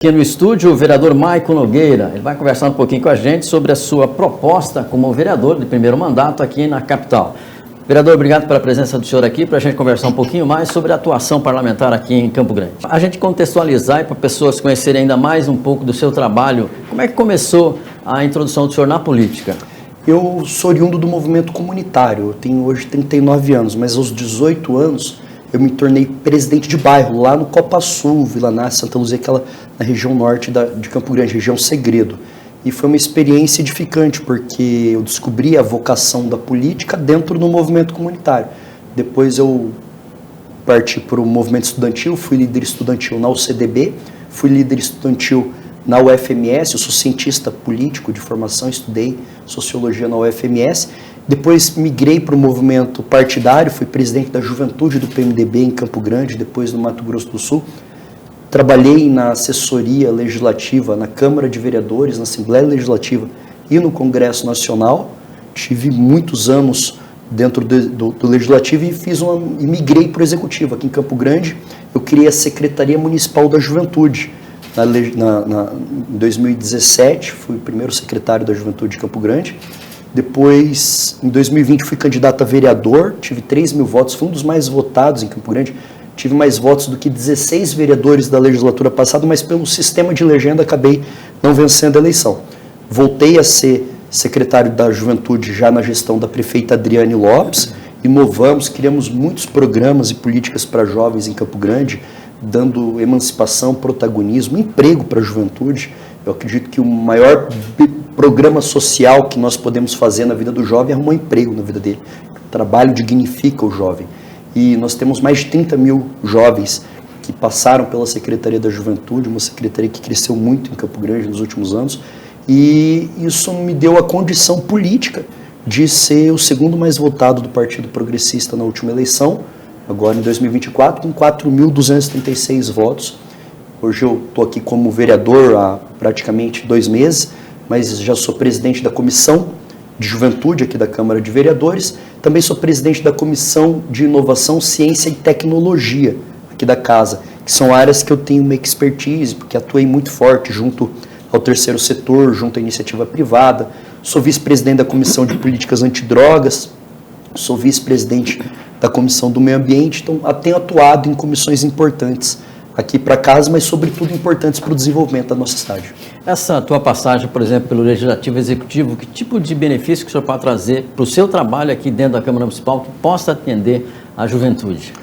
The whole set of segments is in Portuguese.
Aqui no estúdio, o vereador Maicon Nogueira. Ele vai conversar um pouquinho com a gente sobre a sua proposta como vereador de primeiro mandato aqui na capital. Vereador, obrigado pela presença do senhor aqui, para a gente conversar um pouquinho mais sobre a atuação parlamentar aqui em Campo Grande. A gente contextualizar e para pessoas conhecerem ainda mais um pouco do seu trabalho, como é que começou a introdução do senhor na política? Eu sou oriundo do movimento comunitário, eu tenho hoje 39 anos, mas aos 18 anos eu me tornei presidente de bairro, lá no Copa Sul, Vila Nádia, Santa Luzia, aquela na região norte de Campo Grande, região Segredo. E foi uma experiência edificante, porque eu descobri a vocação da política dentro do movimento comunitário. Depois eu parti para o movimento estudantil, fui líder estudantil na UCDB, fui líder estudantil na UFMS, eu sou cientista político de formação, estudei sociologia na UFMS. Depois migrei para o movimento partidário, fui presidente da juventude do PMDB em Campo Grande, depois no Mato Grosso do Sul. Trabalhei na assessoria legislativa, na Câmara de Vereadores, na Assembleia Legislativa e no Congresso Nacional. Tive muitos anos dentro do Legislativo e migrei para o Executivo. Aqui em Campo Grande, eu criei a Secretaria Municipal da Juventude. Em 2017, fui o primeiro secretário da Juventude de Campo Grande. Depois, em 2020, fui candidato a vereador, tive 3 mil votos, fui um dos mais votados em Campo Grande. Tive mais votos do que 16 vereadores da legislatura passada, mas pelo sistema de legenda acabei não vencendo a eleição. Voltei a ser secretário da Juventude já na gestão da prefeita Adriane Lopes, inovamos, criamos muitos programas e políticas para jovens em Campo Grande, dando emancipação, protagonismo, emprego para a juventude. Eu acredito que o maior programa social que nós podemos fazer na vida do jovem é arrumar um emprego na vida dele. O trabalho dignifica o jovem. E nós temos mais de 30 mil jovens que passaram pela Secretaria da Juventude, uma secretaria que cresceu muito em Campo Grande nos últimos anos, e isso me deu a condição política de ser o segundo mais votado do Partido Progressista na última eleição, agora em 2024, com 4.236 votos. Hoje eu estou aqui como vereador há praticamente 2 meses, mas já sou presidente da Comissão de Juventude aqui da Câmara de Vereadores, também sou presidente da Comissão de Inovação, Ciência e Tecnologia aqui da Casa, que são áreas que eu tenho uma expertise, porque atuei muito forte junto ao terceiro setor, junto à iniciativa privada. Sou vice-presidente da Comissão de Políticas Antidrogas, sou vice-presidente da Comissão do Meio Ambiente, então tenho atuado em comissões importantes aqui para casa, mas sobretudo importantes para o desenvolvimento da nossa cidade. Essa tua passagem, por exemplo, pelo Legislativo e Executivo, que tipo de benefício que o senhor pode trazer para o seu trabalho aqui dentro da Câmara Municipal que possa atender a juventude?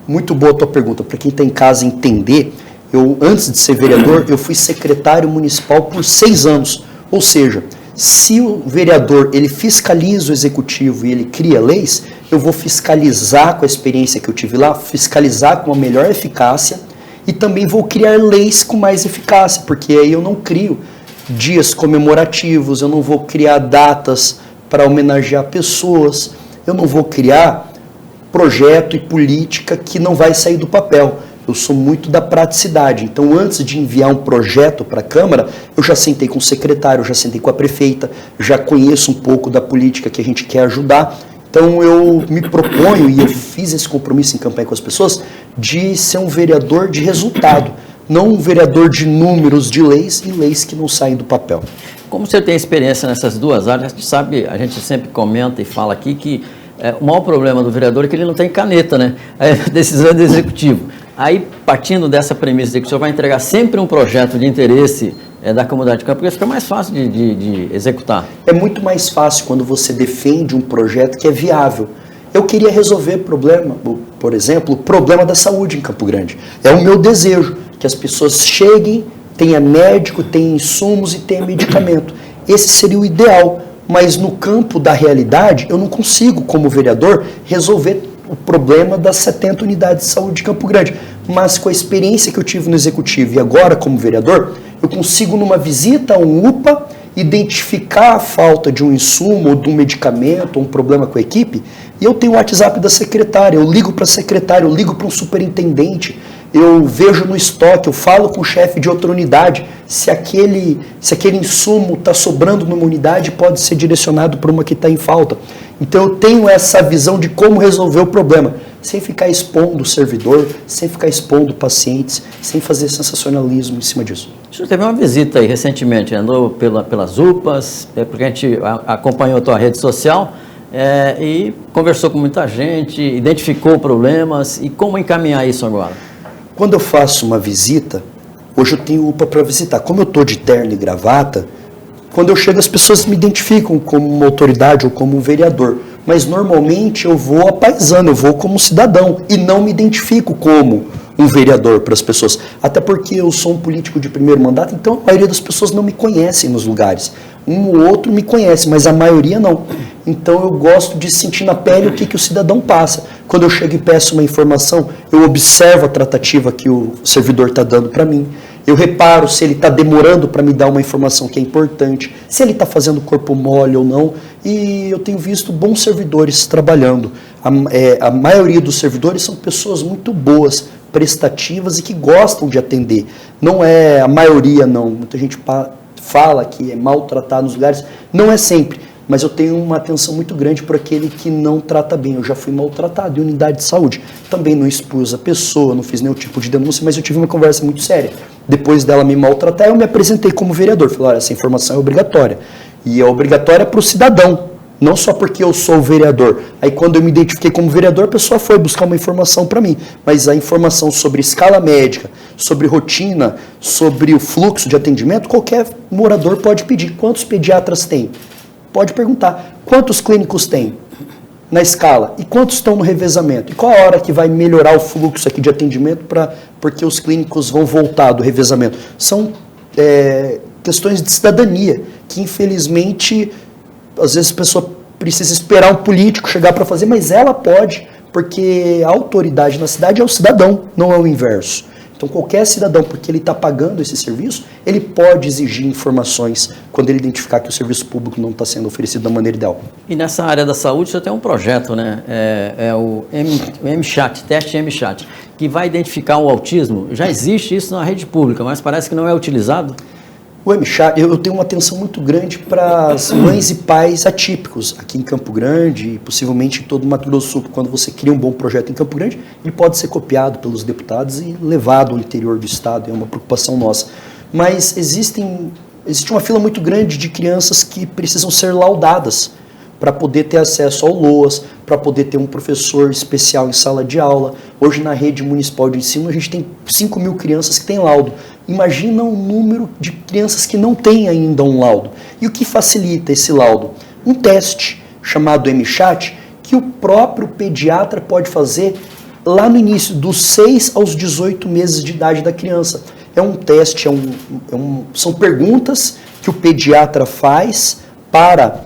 Muito boa a tua pergunta. Para quem está em casa entender, eu, antes de ser vereador, eu fui secretário municipal por 6 anos. Ou seja, se o vereador ele fiscaliza o Executivo e ele cria leis, eu vou fiscalizar com a experiência que eu tive lá, fiscalizar com a melhor eficácia, e também vou criar leis com mais eficácia, porque aí eu não crio dias comemorativos, eu não vou criar datas para homenagear pessoas, eu não vou criar projeto e política que não vai sair do papel. Eu sou muito da praticidade, então antes de enviar um projeto para a Câmara, eu já sentei com o secretário, já sentei com a prefeita, já conheço um pouco da política que a gente quer ajudar. Então eu me proponho, e eu fiz esse compromisso em campanha com as pessoas, de ser um vereador de resultado, não um vereador de números, de leis e leis que não saem do papel. Como você tem experiência nessas duas áreas, a gente sabe, a gente sempre comenta e fala aqui que o maior problema do vereador é que ele não tem caneta, né? É decisão do executivo. Aí, partindo dessa premissa de que o senhor vai entregar sempre um projeto de interesse da comunidade de Campo Grande, fica mais fácil de executar. É muito mais fácil quando você defende um projeto que é viável. Eu queria resolver problema, por exemplo, o problema da saúde em Campo Grande. É o meu desejo, que as pessoas cheguem, tenha médico, tenha insumos e tenha medicamento. Esse seria o ideal, mas no campo da realidade, eu não consigo, como vereador, resolver o problema das 70 unidades de saúde de Campo Grande. Mas com a experiência que eu tive no Executivo e agora como vereador, eu consigo, numa visita a um UPA, identificar a falta de um insumo ou de um medicamento, ou um problema com a equipe, e eu tenho o WhatsApp da secretária, eu ligo para a secretária, eu ligo para um superintendente, eu vejo no estoque, eu falo com o chefe de outra unidade, se aquele insumo está sobrando numa unidade, pode ser direcionado para uma que está em falta. Então eu tenho essa visão de como resolver o problema. sem ficar expondo o servidor, sem ficar expondo pacientes, sem fazer sensacionalismo em cima disso. O senhor teve uma visita aí recentemente, andou pelas UPAs, porque a gente acompanhou a tua rede social e conversou com muita gente, identificou problemas e como encaminhar isso agora? Quando eu faço uma visita, hoje eu tenho UPA para visitar. Como eu estou de terno e gravata, quando eu chego as pessoas me identificam como uma autoridade ou como um vereador. Mas normalmente eu vou apaisando, eu vou como cidadão e não me identifico como um vereador para as pessoas. Até porque eu sou um político de primeiro mandato, então a maioria das pessoas não me conhecem nos lugares. Um ou outro me conhece, mas a maioria não. Então eu gosto de sentir na pele o que o cidadão passa. Quando eu chego e peço uma informação, eu observo a tratativa que o servidor está dando para mim. Eu reparo se ele está demorando para me dar uma informação que é importante, se ele está fazendo corpo mole ou não. E eu tenho visto bons servidores trabalhando. A maioria dos servidores são pessoas muito boas, prestativas e que gostam de atender. Não é a maioria, não. Muita gente fala que é maltratado nos lugares. Não é sempre. Mas eu tenho uma atenção muito grande por aquele que não trata bem. Eu já fui maltratado em unidade de saúde. Também não expus a pessoa, não fiz nenhum tipo de denúncia, mas eu tive uma conversa muito séria. Depois dela me maltratar, eu me apresentei como vereador. Falei, olha, essa informação é obrigatória. E é obrigatória para o cidadão, não só porque eu sou o vereador. Aí quando eu me identifiquei como vereador, a pessoa foi buscar uma informação para mim. Mas a informação sobre escala médica, sobre rotina, sobre o fluxo de atendimento, qualquer morador pode pedir. Quantos pediatras tem? Pode perguntar. Quantos clínicos tem na escala? E quantos estão no revezamento? E qual a hora que vai melhorar o fluxo aqui de atendimento porque os clínicos vão voltar do revezamento? São questões de cidadania que, infelizmente, às vezes a pessoa precisa esperar um político chegar para fazer, mas ela pode, porque a autoridade na cidade é o cidadão, não é o inverso. Então, qualquer cidadão, porque ele está pagando esse serviço, ele pode exigir informações quando ele identificar que o serviço público não está sendo oferecido da maneira ideal. E nessa área da saúde, você tem um projeto, né? O MChat, teste MChat, que vai identificar o autismo. Já existe isso na rede pública, mas parece que não é utilizado. O MChat, eu tenho uma atenção muito grande para as mães e pais atípicos aqui em Campo Grande e possivelmente em todo o Mato Grosso do Sul. Quando você cria um bom projeto em Campo Grande, ele pode ser copiado pelos deputados e levado ao interior do estado, é uma preocupação nossa. Mas existe uma fila muito grande de crianças que precisam ser laudadas para poder ter acesso ao LOAS, para poder ter um professor especial em sala de aula. Hoje na rede municipal de ensino a gente tem 5 mil crianças que têm laudo. Imagina o número de crianças que não têm ainda um laudo. E o que facilita esse laudo? Um teste chamado MChat, que o próprio pediatra pode fazer lá no início, dos 6 aos 18 meses de idade da criança. É um teste, são perguntas que o pediatra faz para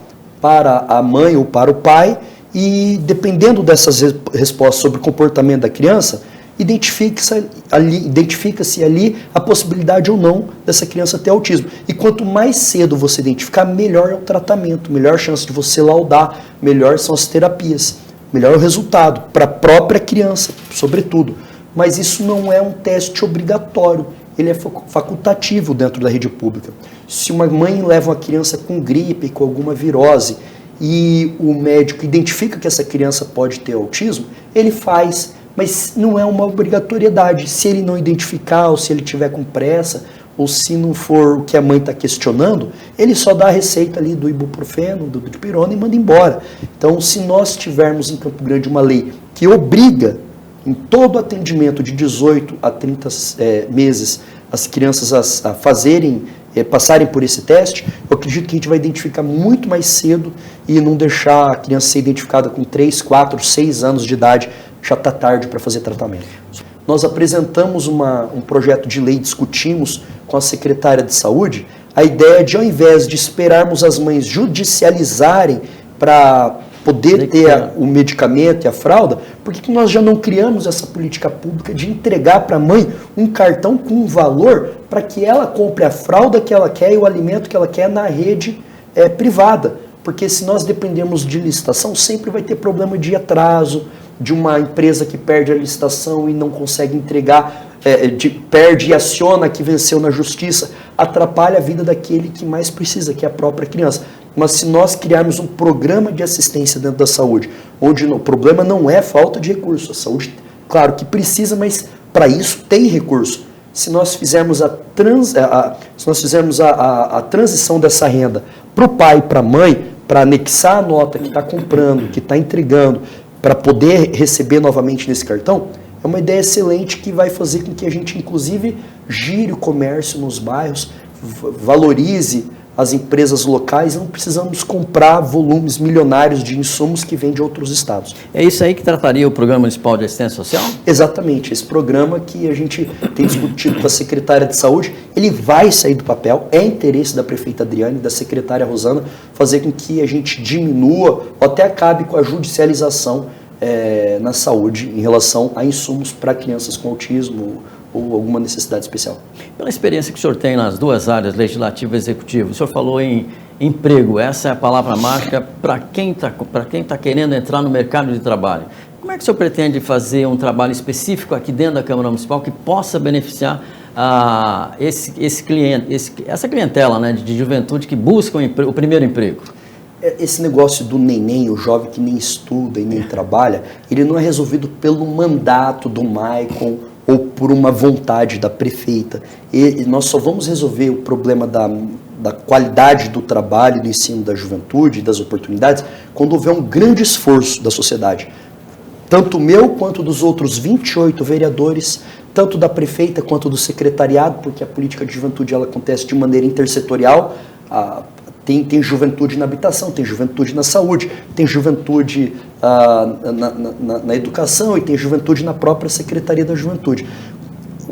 a mãe ou para o pai, e dependendo dessas respostas sobre o comportamento da criança, identifica-se ali a possibilidade ou não dessa criança ter autismo. E quanto mais cedo você identificar, melhor é o tratamento, melhor chance de você laudar, melhor são as terapias, melhor o resultado para a própria criança, sobretudo. Mas isso não é um teste obrigatório, ele é facultativo dentro da rede pública. Se uma mãe leva uma criança com gripe, com alguma virose, e o médico identifica que essa criança pode ter autismo, ele faz, mas não é uma obrigatoriedade. Se ele não identificar, ou se ele tiver com pressa, ou se não for o que a mãe está questionando, ele só dá a receita ali do ibuprofeno, do dipirona e manda embora. Então, se nós tivermos em Campo Grande uma lei que obriga em todo atendimento de 18 a 30 meses as crianças a passarem por esse teste, eu acredito que a gente vai identificar muito mais cedo e não deixar a criança ser identificada com 3, 4, 6 anos de idade, já está tarde para fazer tratamento. Nós apresentamos um projeto de lei, discutimos com a secretária de saúde, a ideia de, ao invés de esperarmos as mães judicializarem para poder ter o medicamento e a fralda, por que nós já não criamos essa política pública de entregar para a mãe um cartão com um valor para que ela compre a fralda que ela quer e o alimento que ela quer na rede privada? Porque se nós dependermos de licitação, sempre vai ter problema de atraso, de uma empresa que perde a licitação e não consegue entregar, perde e aciona que venceu na justiça, atrapalha a vida daquele que mais precisa, que é a própria criança. mas se nós criarmos um programa de assistência dentro da saúde, onde o problema não é falta de recurso, a saúde, claro que precisa, mas para isso tem recurso. Se nós fizermos a transição dessa renda para o pai e para a mãe, para anexar a nota que está comprando, que está entregando, para poder receber novamente nesse cartão, é uma ideia excelente que vai fazer com que a gente, inclusive, gire o comércio nos bairros, valorize as empresas locais, não precisamos comprar volumes milionários de insumos que vêm de outros estados. É isso aí que trataria o Programa Municipal de Assistência Social? Exatamente, esse programa que a gente tem discutido com a secretária de Saúde, ele vai sair do papel, é interesse da prefeita Adriane e da secretária Rosana fazer com que a gente diminua ou até acabe com a judicialização na saúde em relação a insumos para crianças com autismo ou alguma necessidade especial. Pela experiência que o senhor tem nas duas áreas, legislativo e executivo, o senhor falou em emprego, essa é a palavra mágica para quem tá querendo entrar no mercado de trabalho. Como é que o senhor pretende fazer um trabalho específico aqui dentro da Câmara Municipal que possa beneficiar esse cliente, essa clientela, né, de juventude que busca o primeiro emprego? Esse negócio do neném, o jovem que nem estuda e nem trabalha, ele não é resolvido pelo mandato do Maicon ou por uma vontade da prefeita. E nós só vamos resolver o problema da qualidade do trabalho, do ensino da juventude, das oportunidades, quando houver um grande esforço da sociedade. Tanto meu quanto dos outros 28 vereadores, tanto da prefeita quanto do secretariado, porque a política de juventude ela acontece de maneira intersetorial. Tem juventude na habitação, tem juventude na saúde, tem juventude na educação e tem juventude na própria Secretaria da Juventude.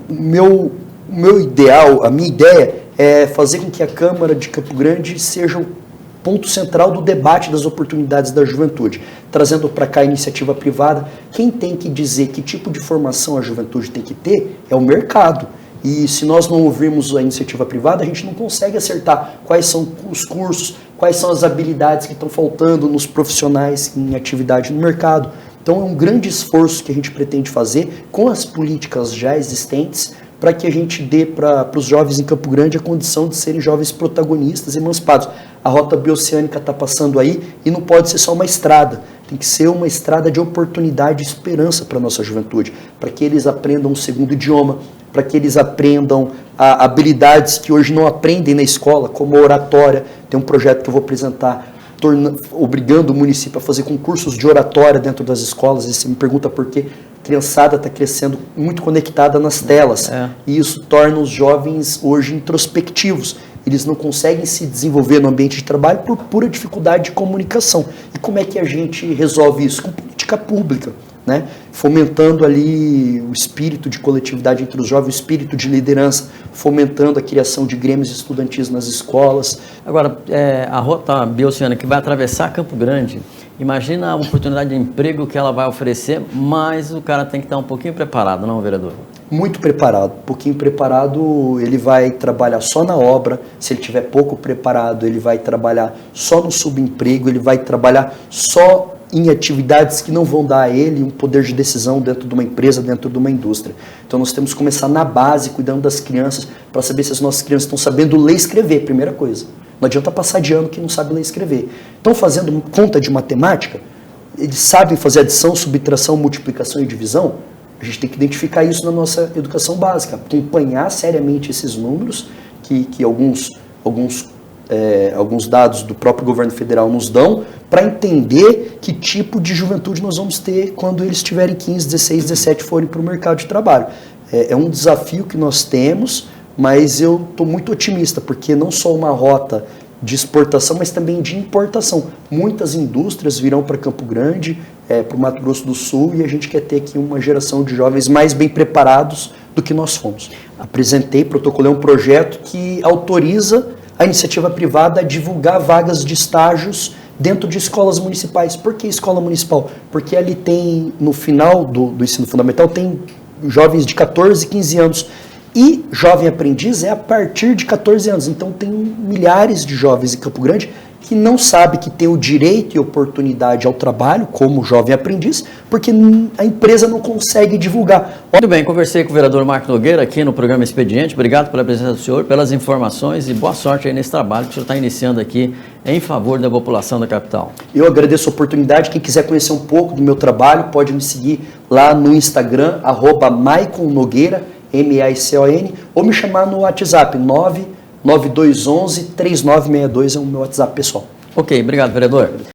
O meu ideal, a minha ideia é fazer com que a Câmara de Campo Grande seja o ponto central do debate das oportunidades da juventude, trazendo para cá a iniciativa privada. Quem tem que dizer que tipo de formação a juventude tem que ter é o mercado. E se nós não ouvirmos a iniciativa privada, a gente não consegue acertar quais são os cursos, quais são as habilidades que estão faltando nos profissionais em atividade no mercado. Então é um grande esforço que a gente pretende fazer com as políticas já existentes para que a gente dê para os jovens em Campo Grande a condição de serem jovens protagonistas, emancipados. A rota bioceânica está passando aí e não pode ser só uma estrada. Tem que ser uma estrada de oportunidade e esperança para a nossa juventude, para que eles aprendam um segundo idioma, para que eles aprendam habilidades que hoje não aprendem na escola, como a oratória. Tem um projeto que eu vou apresentar, obrigando o município a fazer concursos de oratória dentro das escolas. E você me pergunta por quê? A criançada está crescendo muito conectada nas telas. E isso torna os jovens hoje introspectivos. Eles não conseguem se desenvolver no ambiente de trabalho por pura dificuldade de comunicação. E como é que a gente resolve isso? Com política pública, né? Fomentando ali o espírito de coletividade entre os jovens, o espírito de liderança, fomentando a criação de grêmios estudantis nas escolas. Agora, a rota bioceânica que vai atravessar Campo Grande, imagina a oportunidade de emprego que ela vai oferecer, mas o cara tem que estar um pouquinho preparado, não, vereador? Muito preparado, um pouquinho preparado, ele vai trabalhar só na obra. Se ele tiver pouco preparado, ele vai trabalhar só no subemprego, ele vai trabalhar só em atividades que não vão dar a ele um poder de decisão dentro de uma empresa, dentro de uma indústria. Então nós temos que começar na base, cuidando das crianças, para saber se as nossas crianças estão sabendo ler e escrever, primeira coisa. Não adianta passar de ano que não sabe ler e escrever. Estão fazendo conta de matemática? Eles sabem fazer adição, subtração, multiplicação e divisão? A gente tem que identificar isso na nossa educação básica, acompanhar seriamente esses números que alguns dados do próprio governo federal nos dão, para entender que tipo de juventude nós vamos ter quando eles tiverem 15, 16, 17 forem para o mercado de trabalho. É um desafio que nós temos, mas eu estou muito otimista, porque não só uma rota de exportação, mas também de importação. Muitas indústrias virão para Campo Grande, para o Mato Grosso do Sul, e a gente quer ter aqui uma geração de jovens mais bem preparados do que nós fomos. Protocolei um projeto que autoriza a iniciativa privada a divulgar vagas de estágios dentro de escolas municipais. Por que escola municipal? Porque ali tem, no final do ensino fundamental, tem jovens de 14, 15 anos. E jovem aprendiz é a partir de 14 anos. Então tem milhares de jovens em Campo Grande que não sabe que tem o direito e oportunidade ao trabalho como jovem aprendiz, porque a empresa não consegue divulgar. Muito bem, conversei com o vereador Marco Nogueira aqui no programa Expediente. Obrigado pela presença do senhor, pelas informações e boa sorte aí nesse trabalho que o senhor está iniciando aqui em favor da população da capital. Eu agradeço a oportunidade. Quem quiser conhecer um pouco do meu trabalho, pode me seguir lá no Instagram, @MaiconNogueira, MAICON, ou me chamar no WhatsApp, 99211-3962, é o meu WhatsApp pessoal. Ok, obrigado, vereador.